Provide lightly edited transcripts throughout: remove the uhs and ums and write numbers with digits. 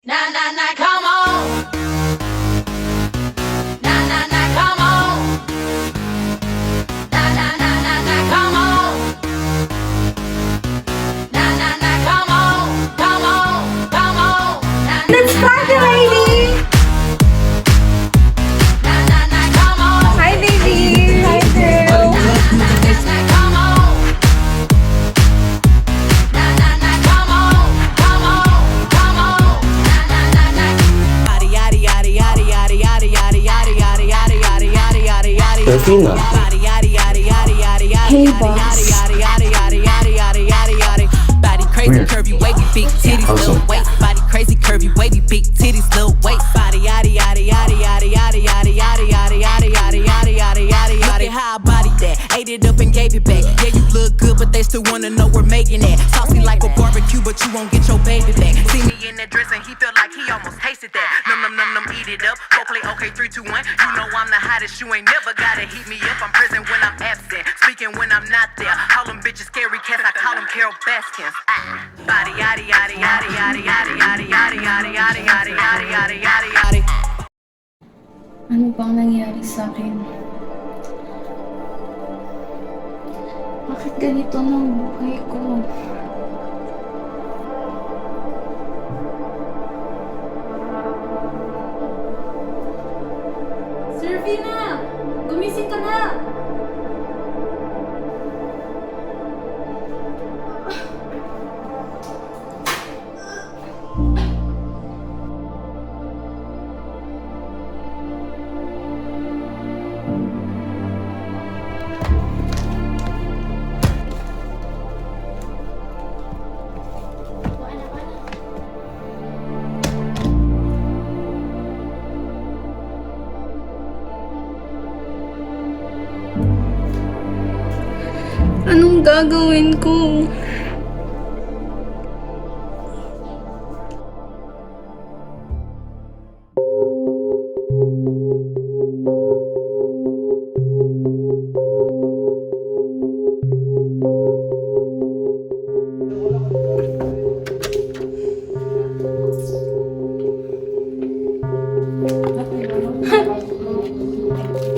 Na na na, come on. Na na na, come on. Na na na na na, come on. Na na na, come on, come on, come on. Let's party, baby! Na na na, come on. Hi, baby! Hi, girl! Na na na, come on. Na na na, come on, come on, come on. Na na na na. Delfina. Hey, boss. Body crazy, Weird. curvy, wavy, big titties, Awesome. little waist. Body crazy, curvy, wavy, big titties, little waist. Body yada yada yada yada yada yada yada yada yada yada yada yada yada yada. Look at how I body that, ate it up and gave it back. Yeah, you look good, but they still wanna know we're making it. Saucy like a barbecue, but you won't get your baby back. See me in that dress and he felt like he almost tasted that. Num num num num, eat it up. Go play okay, 3, 2, 1. You know I'm the hottest. You ain't never gotta heat me up. I'm present when I'm absent, speaking when I'm not there. Call them bitches scary cats. I call them Carol Baskins. Body yada yada yada yada yada yada yada yada yada yada yada yada yada yada. Ano bang nangyari sa akin? Bakit ganito na ang buhay ko? Servina! Gumising ka na! Anong gagawin ko?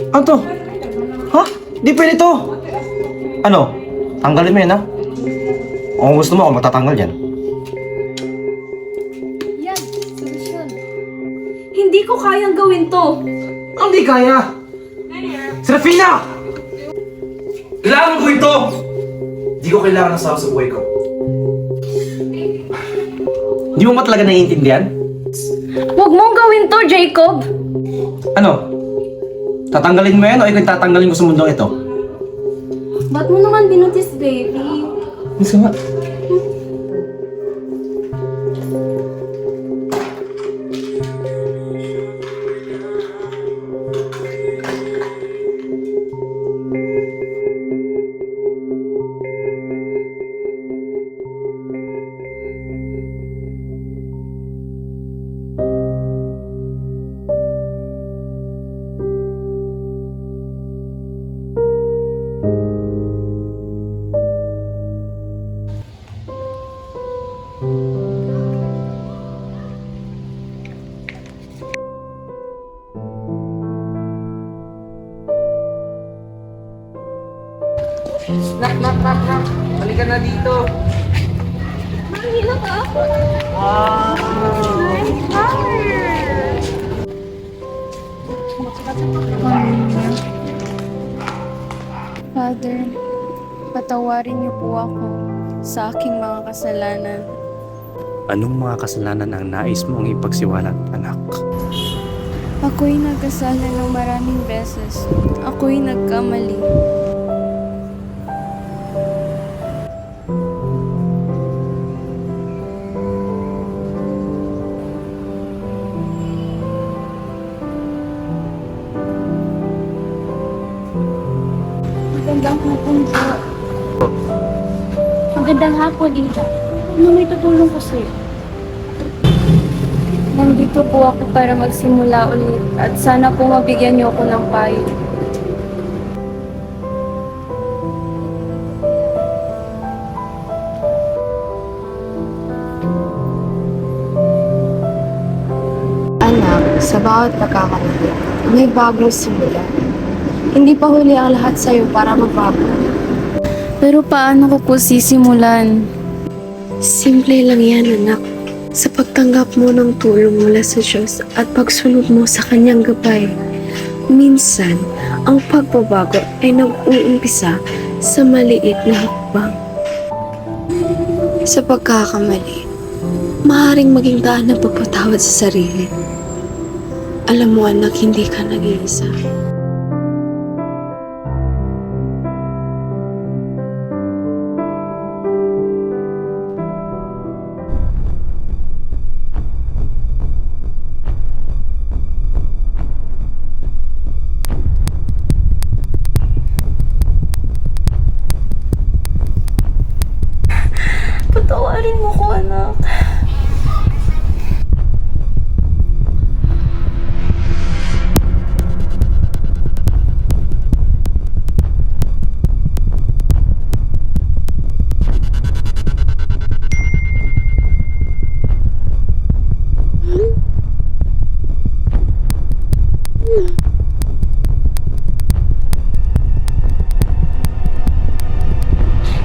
Ano to? Ha? Di pwede to! Ano? Tanggalin mo yan, ha? O kung gusto mo, ako matatanggal yan. Yan, solusyon. Hindi ko kayang gawin to. Hindi kaya! Serafina! Kailangan ko ito! Hindi ko kailangan ng sa buhay ko. Hindi mo ba talaga naiintindihan? Huwag mong gawin to, Jacob! Ano? Tatanggalin mo yan o ikaw yung tatanggalin ko sa mundong ito? Ba't mo naman binutis, baby? Bisa nga. Nak! Halika na dito! Mahilo ka? Wow! Nice power! Father, patawarin niyo po ako sa aking mga kasalanan. Anong mga kasalanan ang nais mong ipagsiwalat, anak? Ako'y nagkasala ng maraming beses. Ako'y nagkamali. Magandang hapon po. Magandang hapon, Ida. Ano may tutulong ko sa'yo? Nandito po ako para magsimula ulit at sana po mabigyan niyo ako ng payo. Sa bawat pagkakamali, may bagong simula. Hindi pa huli ang lahat sa'yo para magbago. Pero paano ko po sisimulan? Simple lang yan, anak. Sa pagtanggap mo ng tulong mula sa Diyos at pagsunod mo sa Kanyang gabay. Minsan, ang pagbabago ay nag-uumpisa sa maliit na hakbang. Sa pagkakamali, maaaring maging daan ng pagpatawad sa sarili. Alam mo anak, hindi ka nag-iisa. Patawarin mo ko, anak.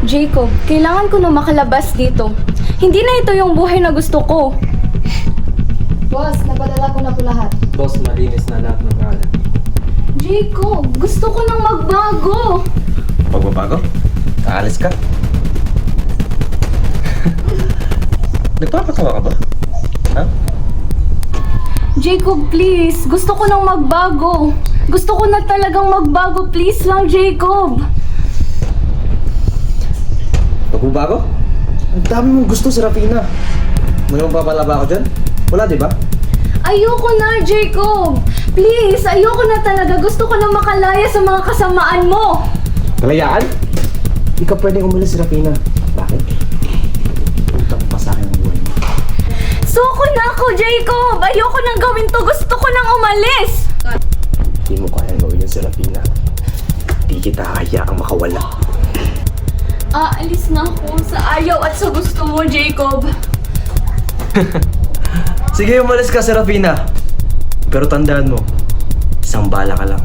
Jacob, kailangan ko na makalabas dito. Hindi na ito yung buhay na gusto ko. Boss, napadala ko na po lahat. Boss, malinis na lahat ng kalat. Jacob, gusto ko nang magbago. Pagbabago? Aalis ka? Nagpapatawa ka ba? Ha? Jacob, please. Gusto ko nang magbago. Gusto ko na talagang magbago. Please lang, Jacob. Pagbabago? Ang dami mong gusto, Serafina. May mapapalaba ako dyan? Wala, di ba? Ayoko na, Jacob. Please, ayoko na talaga. Gusto ko na makalaya sa mga kasamaan mo. Kalayaan? Hindi ka pwedeng umalis, Serafina. Bakit? Punta mo pa sa akin ang buhay mo. Suko na ako, Jacob. Ayoko nang gawin to. Gusto ko nang umalis. Hindi mo kayang gawin yan, Serafina. Di kita hayaang makawala. Aalis na ako sa ayaw at sa gusto mo, Jacob. Sige, umalis ka, Serafina. Pero tandaan mo, isang bala ka lang.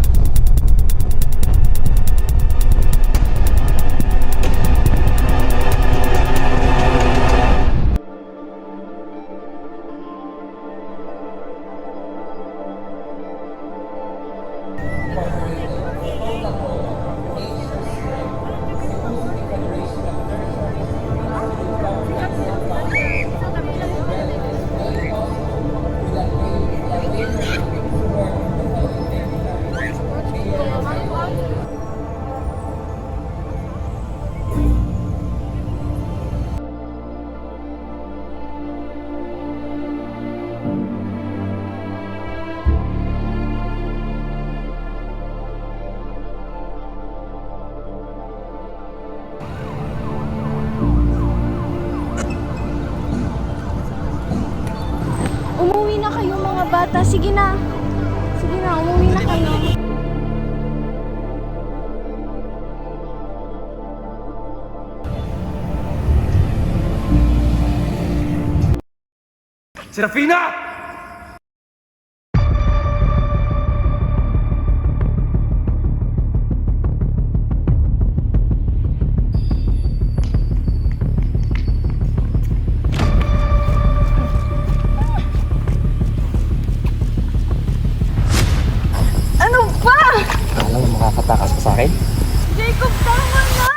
Umuwi na kayo mga bata. Sige na. Sige na, umuwi na kayo. Serafina! Ano ba? Alam mo makakatakas ka sa akin? Jacob, tama na!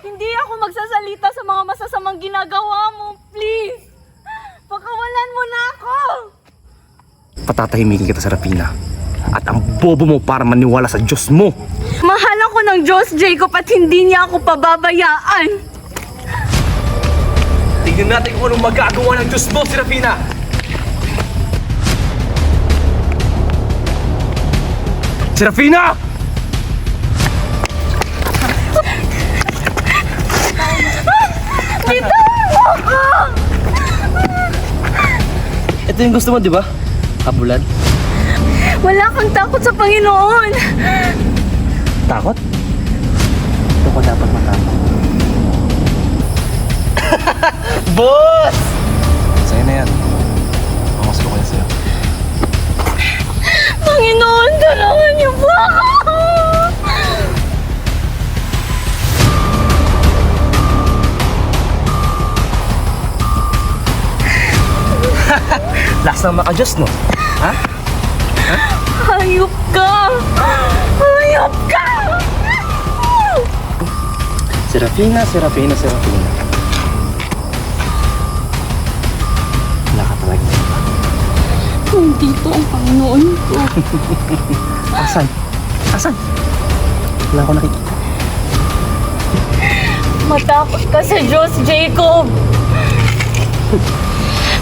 Hindi ako magsasalita sa mga masasamang ginagawa mo. Please! Pakawalan mo na ako! Patatahimikin kita, Serafina. At ang bobo mo para maniwala sa Diyos mo. Mahal ako ng Diyos, Jacob, at hindi niya ako pababayaan. Tingnan natin kung anong magagawa ng Diyos mo, Serafina! Serafina! Bitawan mo ako! Ito yung gusto mo, di ba? Habulan? Wala kang takot sa Panginoon. Takot? Ito ko dapat matakot. Boss! Sa'yo na yan. Ang mas ko kaya sa'yo. Panginoon, tulungan niyo po ako! Last na maka-Diyos, no? Ha? Hayop ka! Hayop ka! Serafina. Wala ka talaga. Nandito ang Panginoon ko. Asan? Wala ako nakikita. Matakot ka sa Diyos, Jacob!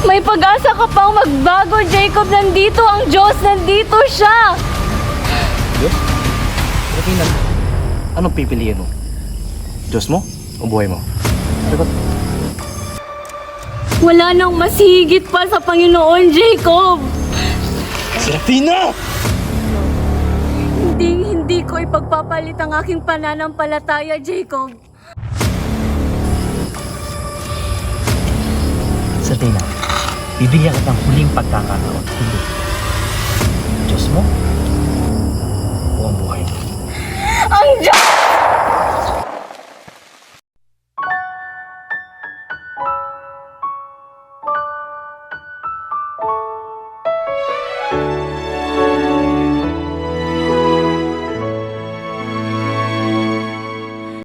May pag-asa ka pang magbago, Jacob! Nandito ang Diyos! Nandito siya! Diyos? Serafina, anong pipiliin mo? Diyos mo o buhay mo? Sagot. Wala nang mas higit pa sa Panginoon, Jacob! Serafina! Hindi ko ipagpapalit ang aking pananampalataya, Jacob. Serafina, bibigyan ka ng huling pagkakataon. Hindi.